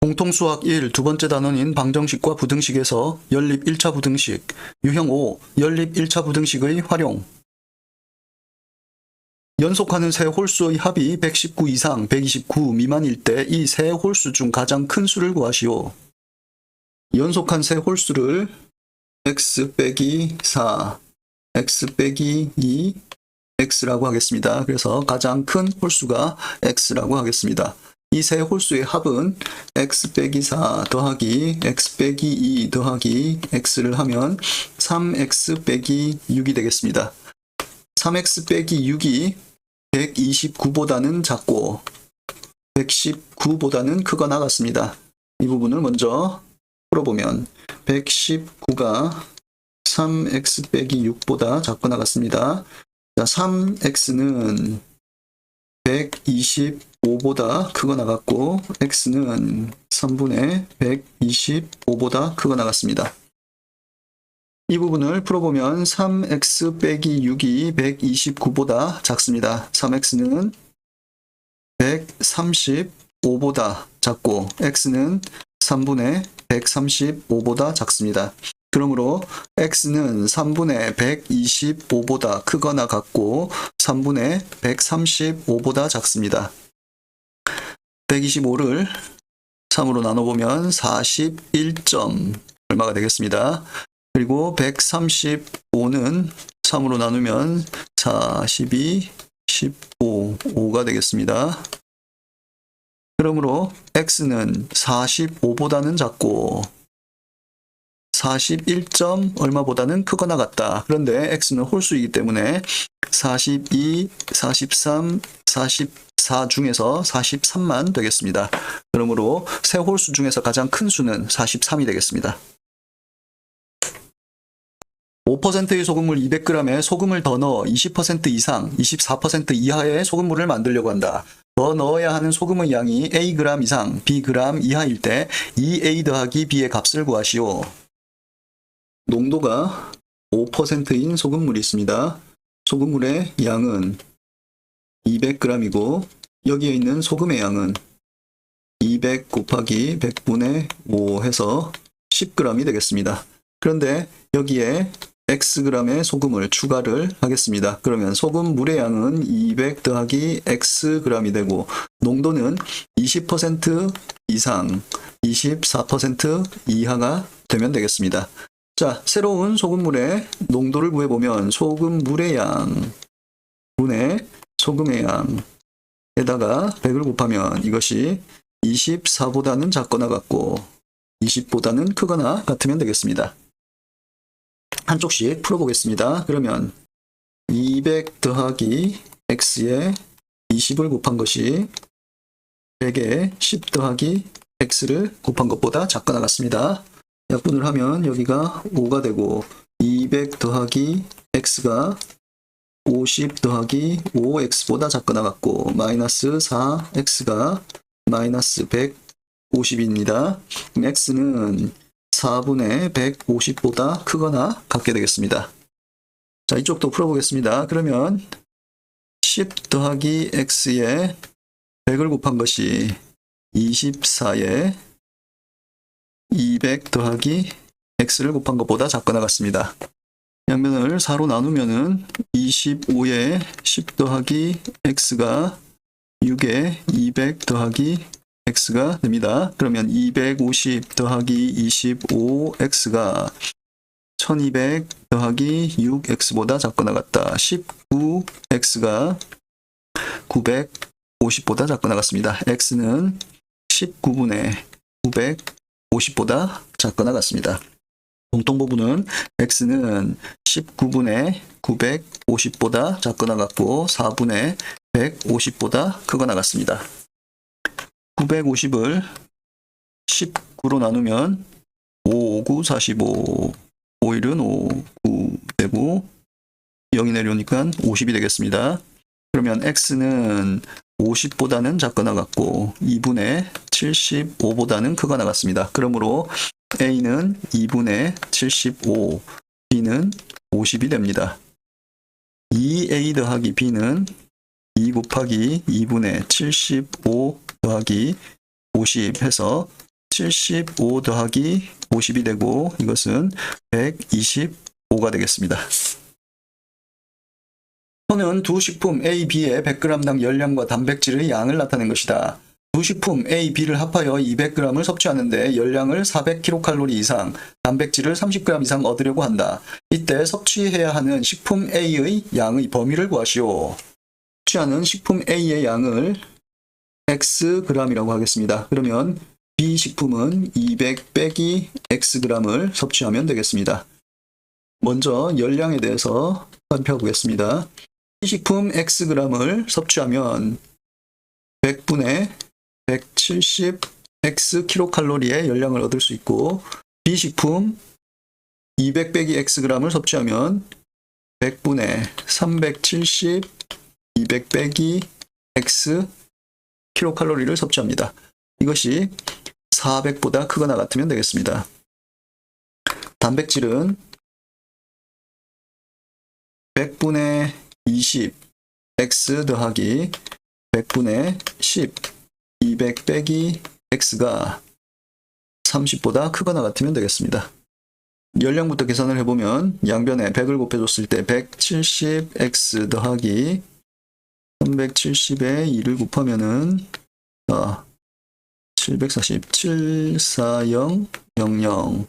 공통수학 1 두 번째 단원인 방정식과 부등식에서 연립 1차 부등식, 유형 5 연립 1차 부등식의 활용. 연속하는 세 홀수의 합이 119 이상 129 미만일 때 이 세 홀수 중 가장 큰 수를 구하시오. 연속한 세 홀수를 x 빼기 4, x 빼기 2, x라고 하겠습니다. 그래서 가장 큰 홀수가 x라고 하겠습니다. 이 세 홀수의 합은 x 빼기 4 더하기 x 빼기 2 더하기 x를 하면 3x 빼기 6이 되겠습니다. 3x 빼기 6이 129보다는 작고 119보다는 크거나 같습니다. 이 부분을 먼저 풀어보면 119가 3x 빼기 6보다 작거나 같습니다. 자, 3x는 125보다 크거나 같고 x는 3분의 125보다 크거나 같습니다. 이 부분을 풀어보면 3x 빼기 6이 129보다 작습니다. 3x는 135보다 작고 x는 3분의 135보다 작습니다. 그러므로 x는 3분의 125보다 크거나 같고 3분의 135보다 작습니다. 125를 3으로 나눠보면 41점 얼마가 되겠습니다. 그리고 135는 3으로 나누면 42, 15, 5가 되겠습니다. 그러므로 x는 45보다는 작고 41점 얼마보다는 크거나 같다. 그런데 x는 홀수이기 때문에 42, 43, 44 중에서 43만 되겠습니다. 그러므로 세 홀수 중에서 가장 큰 수는 43이 되겠습니다. 5%의 소금물 200g에 소금을 더 넣어 20% 이상, 24% 이하의 소금물을 만들려고 한다. 더 넣어야 하는 소금의 양이 A g 이상, B g 이하일 때 2A 더하기 B의 값을 구하시오. 농도가 5%인 소금물이 있습니다. 소금물의 양은 200g이고 여기에 있는 소금의 양은 200 곱하기 100분의 5 해서 10g이 되겠습니다. 그런데 여기에 xg의 소금을 추가를 하겠습니다. 그러면 소금물의 양은 200 더하기 xg이 되고 농도는 20% 이상, 24% 이하가 되면 되겠습니다. 자, 새로운 소금물의 농도를 구해보면 소금물의 양 분의 소금의 양에다가 100을 곱하면 이것이 24보다는 작거나 같고 20보다는 크거나 같으면 되겠습니다. 한쪽씩 풀어보겠습니다. 그러면 200 더하기 x에 20을 곱한 것이 100에 10 더하기 x를 곱한 것보다 작거나 같습니다. 약분을 하면 여기가 5가 되고 200 더하기 x가 50 더하기 5x보다 작거나 같고 마이너스 4x가 마이너스 150입니다. x는 4분의 150보다 크거나 같게 되겠습니다. 자, 이쪽도 풀어보겠습니다. 그러면 10 더하기 x에 100을 곱한 것이 24에 200 더하기 x를 곱한 것보다 작거나 같습니다. 양면을 4로 나누면은 25에 10 더하기 x가 6에 200 더하기 x가 됩니다. 그러면 250 더하기 25x가 1200 더하기 6x보다 작거나 같다. 19x가 950보다 작거나 같습니다. x는 19분의 950보다 작거나 같습니다. 공통부분은 x는 19분의 950보다 작거나 같고 4분의 150보다 크거나 같습니다. 950을 19로 나누면 5, 9, 45, 5일은 5, 9 되고 0이 내려오니까 50이 되겠습니다. 그러면 x는 50보다는 작거나 같고 2분의 75보다는 크거나 같습니다. 그러므로 a는 2분의 75, b는 50이 됩니다. 2a 더하기 b는 2 곱하기 2분의 75 더하기 50 해서 75 더하기 50이 되고 이것은 125가 되겠습니다. 또는 두 식품 A, B의 100g당 열량과 단백질의 양을 나타낸 것이다. 두 식품 A, B를 합하여 200g을 섭취하는데 열량을 400kcal 이상, 단백질을 30g 이상 얻으려고 한다. 이때 섭취해야 하는 식품 A의 양의 범위를 구하시오. 섭취하는 식품 A의 양을 Xg이라고 하겠습니다. 그러면 B 식품은 200 빼기 Xg을 섭취하면 되겠습니다. 먼저 열량에 대해서 살펴보겠습니다. B 식품 Xg을 섭취하면 100분의 170 Xkcal의 열량을 얻을 수 있고 B 식품 200 빼기 Xg을 섭취하면 100분의 370 200 빼기 Xkcal를 섭취합니다. 이것이 400보다 크거나 같으면 되겠습니다. 단백질은 100분의 20 X 더하기 100분의 10 200 빼기 X가 30보다 크거나 같으면 되겠습니다. 열량부터 계산을 해보면 양변에 100을 곱해줬을 때 170X 더하기 370에 2를 곱하면은 740, 74000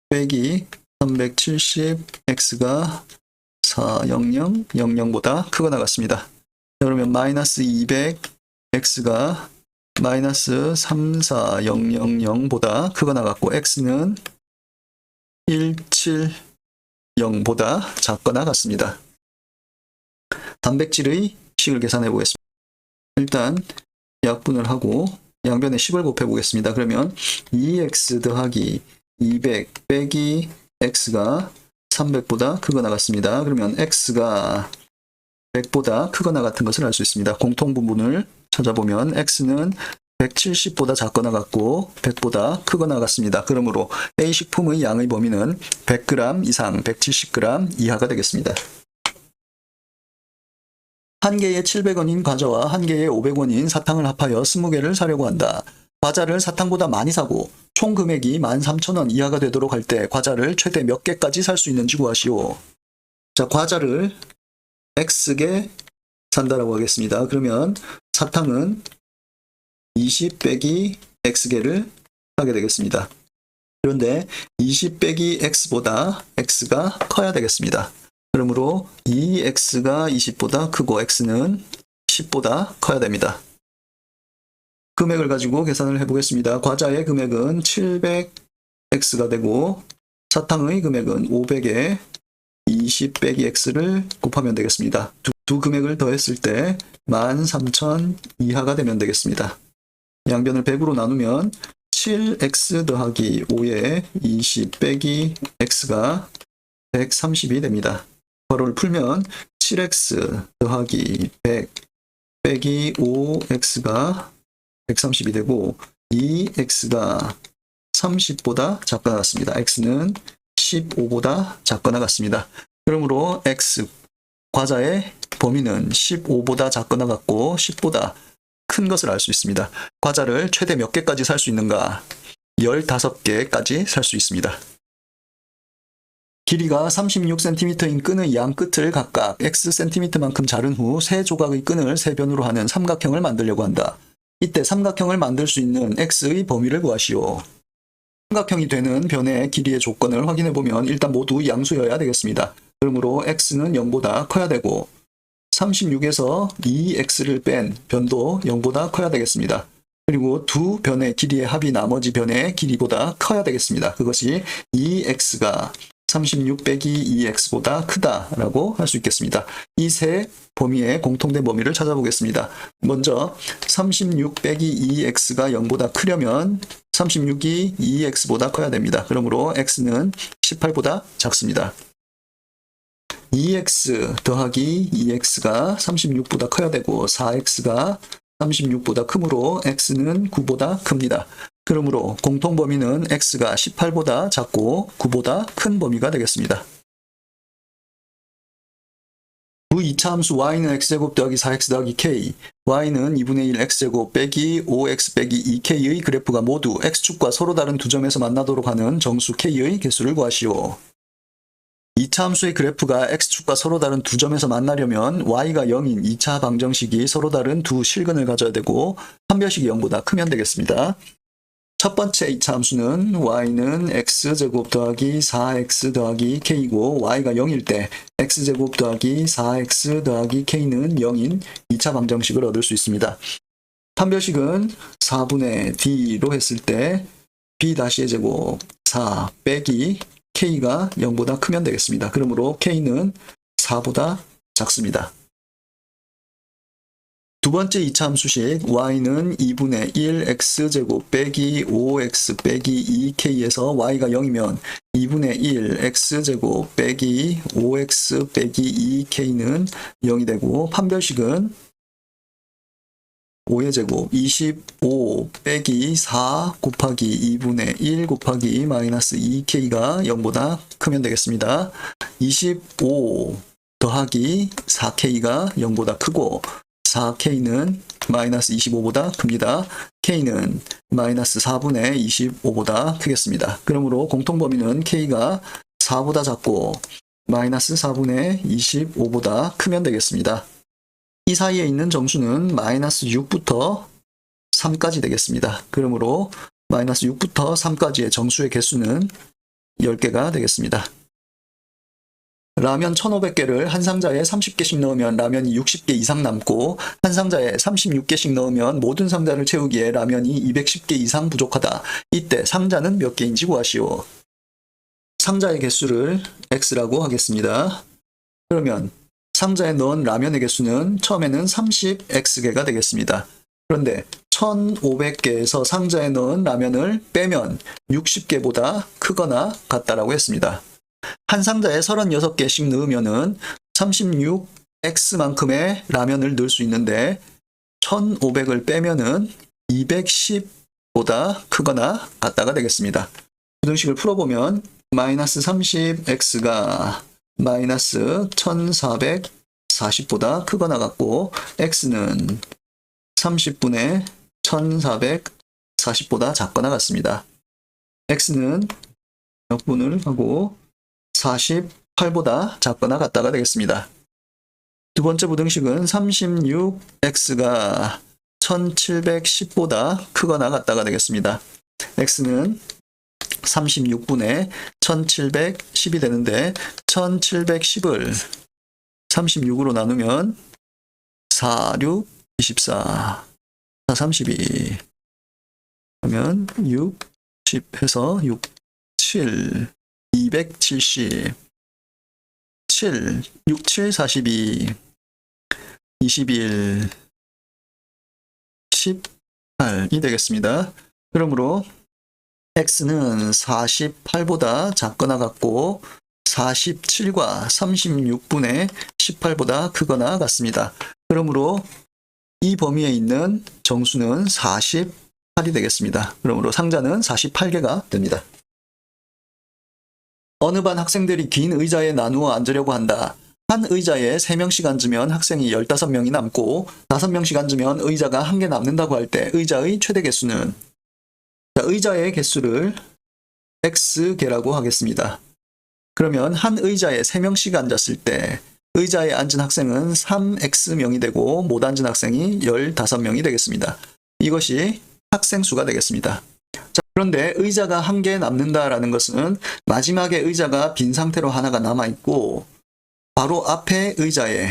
빼기 370X가 40000보다 크거나 같습니다. 그러면 마이너스 200X가 마이너스 34000보다 크거나 같고 X는 170보다 작거나 같습니다. 단백질의 식을 계산해 보겠습니다. 일단 약분을 하고 양변에 10을 곱해 보겠습니다. 그러면 2X 더하기 200 빼기 X가 300보다 크거나 같습니다. 그러면 X가 100보다 크거나 같은 것을 알 수 있습니다. 공통부분을 찾아보면 X는 170보다 작거나 같고 100보다 크거나 같습니다. 그러므로 A 식품의 양의 범위는 100g 이상 170g 이하가 되겠습니다. 한 개에 700원인 과자와 한 개에 500원인 사탕을 합하여 20개를 사려고 한다. 과자를 사탕보다 많이 사고 총 금액이 13,000원 이하가 되도록 할 때 과자를 최대 몇 개까지 살 수 있는지 구하시오. 자, 과자를 X개 산다라고 하겠습니다. 그러면 사탕은 20 빼기 X개를 하게 되겠습니다. 그런데 20 빼기 X보다 X가 커야 되겠습니다. 그러므로 2X가 20보다 크고 X는 10보다 커야 됩니다. 금액을 가지고 계산을 해보겠습니다. 과자의 금액은 700X가 되고 사탕의 금액은 500에 20 빼기 X를 곱하면 되겠습니다. 두 금액을 더했을 때 13,000 이하가 되면 되겠습니다. 양변을 100으로 나누면 7X 더하기 5에 20 빼기 X가 130이 됩니다. 괄호를 풀면 7X 더하기 100 빼기 5X가 130이 되고 2X가 30보다 작거나 같습니다. X는 15보다 작거나 같습니다. 그러므로 X 과자의 범위는 15보다 작거나 같고 10보다 큰 것을 알 수 있습니다. 과자를 최대 몇 개까지 살 수 있는가? 15개까지 살 수 있습니다. 길이가 36cm인 끈의 양 끝을 각각 Xcm만큼 자른 후 세 조각의 끈을 세 변으로 하는 삼각형을 만들려고 한다. 이때 삼각형을 만들 수 있는 X의 범위를 구하시오. 삼각형이 되는 변의 길이의 조건을 확인해 보면 일단 모두 양수여야 되겠습니다. 그러므로 X는 0보다 커야 되고 36에서 2X를 뺀 변도 0보다 커야 되겠습니다. 그리고 두 변의 길이의 합이 나머지 변의 길이보다 커야 되겠습니다. 그것이 2X가 36 빼기 2X보다 크다라고 할 수 있겠습니다. 이 세 범위의 공통된 범위를 찾아보겠습니다. 먼저 36 빼기 2X가 0보다 크려면 36이 2X보다 커야 됩니다. 그러므로 X는 18보다 작습니다. 2X 더하기 2X가 36보다 커야 되고 4X가 36보다 크므로 X는 9보다 큽니다. 그러므로 공통범위는 X가 18보다 작고 9보다 큰 범위가 되겠습니다. 두 2차 함수 y는 x제곱 더하기 4x 더하기 k, y는 2분의 1 x제곱 빼기 5x 빼기 2k의 그래프가 모두 x축과 서로 다른 두 점에서 만나도록 하는 정수 k의 개수를 구하시오. 2차 함수의 그래프가 x축과 서로 다른 두 점에서 만나려면 y가 0인 2차 방정식이 서로 다른 두 실근을 가져야 되고 판별식이 0보다 크면 되겠습니다. 첫 번째 2차 함수는 y는 x제곱 더하기 4x 더하기 k이고 y가 0일 때 x제곱 더하기 4x 더하기 k는 0인 2차 방정식을 얻을 수 있습니다. 판별식은 4분의 d로 했을 때 b-의 제곱 4 빼기 k가 0보다 크면 되겠습니다. 그러므로 k는 4보다 작습니다. 두 번째 2차 함수식 y는 2분의 1 x제곱 빼기 5x 빼기 2k에서 y가 0이면 2분의 1 x제곱 빼기 5x 빼기 2k는 0이 되고 판별식은 5의 제곱 25 빼기 4 곱하기 2분의 1 곱하기 마이너스 2k가 0보다 크면 되겠습니다. 25 더하기 4k가 0보다 크고 4k는 마이너스 25보다 큽니다. k는 마이너스 4분의 25보다 크겠습니다. 그러므로 공통범위는 k가 4보다 작고 마이너스 4분의 25보다 크면 되겠습니다. 이 사이에 있는 정수는 마이너스 6부터 3까지 되겠습니다. 그러므로 마이너스 6부터 3까지의 정수의 개수는 10개가 되겠습니다. 라면 1,500개를 한 상자에 30개씩 넣으면 라면이 60개 이상 남고 한 상자에 36개씩 넣으면 모든 상자를 채우기에 라면이 210개 이상 부족하다. 이때 상자는 몇 개인지 구하시오. 상자의 개수를 x라고 하겠습니다. 그러면 상자에 넣은 라면의 개수는 처음에는 30x개가 되겠습니다. 그런데 1,500개에서 상자에 넣은 라면을 빼면 60개보다 크거나 같다라고 했습니다. 한 상자에 36개씩 넣으면은 36x만큼의 라면을 넣을 수 있는데 1,500을 빼면은 210보다 크거나 같다가 되겠습니다. 부등식을 풀어보면 마이너스 30x가 마이너스 1440보다 크거나 같고 x는 30분의 1440보다 작거나 같습니다. x는 역분을 하고 48보다 작거나 같다가 되겠습니다. 두 번째 부등식은 36x가 1710보다 크거나 같다가 되겠습니다. x는 36분의 1710이 되는데 1710을 36으로 나누면 4, 6, 24, 4, 32 하면 6, 10 해서 6, 7, 270 7, 6, 7, 42 21 18이 되겠습니다. 그러므로 x는 48보다 작거나 같고 47과 36분의 18보다 크거나 같습니다. 그러므로 이 범위에 있는 정수는 48이 되겠습니다. 그러므로 상자는 48개가 됩니다. 어느 반 학생들이 긴 의자에 나누어 앉으려고 한다. 한 의자에 3명씩 앉으면 학생이 15명이 남고 5명씩 앉으면 의자가 1개 남는다고 할 때 의자의 최대 개수는? 자, 의자의 개수를 x개라고 하겠습니다. 그러면 한 의자에 3명씩 앉았을 때 의자에 앉은 학생은 3x명이 되고 못 앉은 학생이 15명이 되겠습니다. 이것이 학생 수가 되겠습니다. 자, 그런데 의자가 1개 남는다라는 것은 마지막에 의자가 빈 상태로 하나가 남아있고 바로 앞에 의자에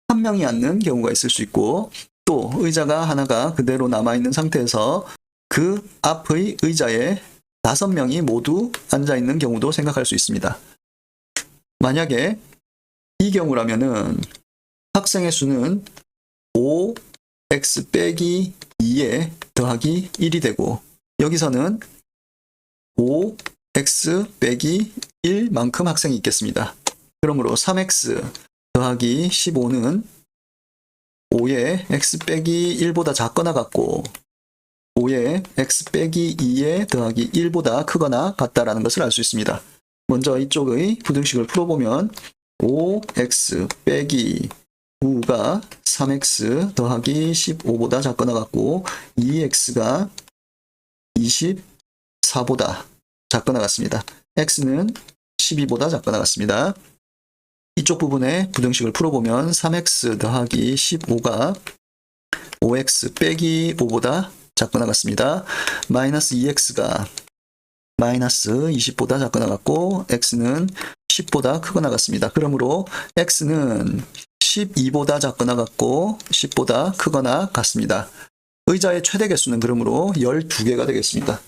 1명이 앉는 경우가 있을 수 있고 또 의자가 하나가 그대로 남아있는 상태에서 그 앞의 의자에 5명이 모두 앉아있는 경우도 생각할 수 있습니다. 만약에 이 경우라면은 학생의 수는 5x 빼기 2에 더하기 1이 되고 여기서는 5x 빼기 1만큼 학생이 있겠습니다. 그러므로 3x 더하기 15는 5의 x 빼기 1보다 작거나 같고 5의 x 빼기 2에 더하기 1보다 크거나 같다라는 것을 알 수 있습니다. 먼저 이쪽의 부등식을 풀어보면 5x 빼기 9가 3x 더하기 15보다 작거나 같고 2x가 24보다 작거나 같습니다. x는 12보다 작거나 같습니다. 이쪽 부분에 부등식을 풀어보면 3x 더하기 15가 5x 빼기 5보다 작거나 같습니다. 마이너스 2x가 마이너스 20보다 작거나 같고 x는 10보다 크거나 같습니다. 그러므로 x는 12보다 작거나 같고 10보다 크거나 같습니다. 의자의 최대 개수는 그러므로 12개가 되겠습니다.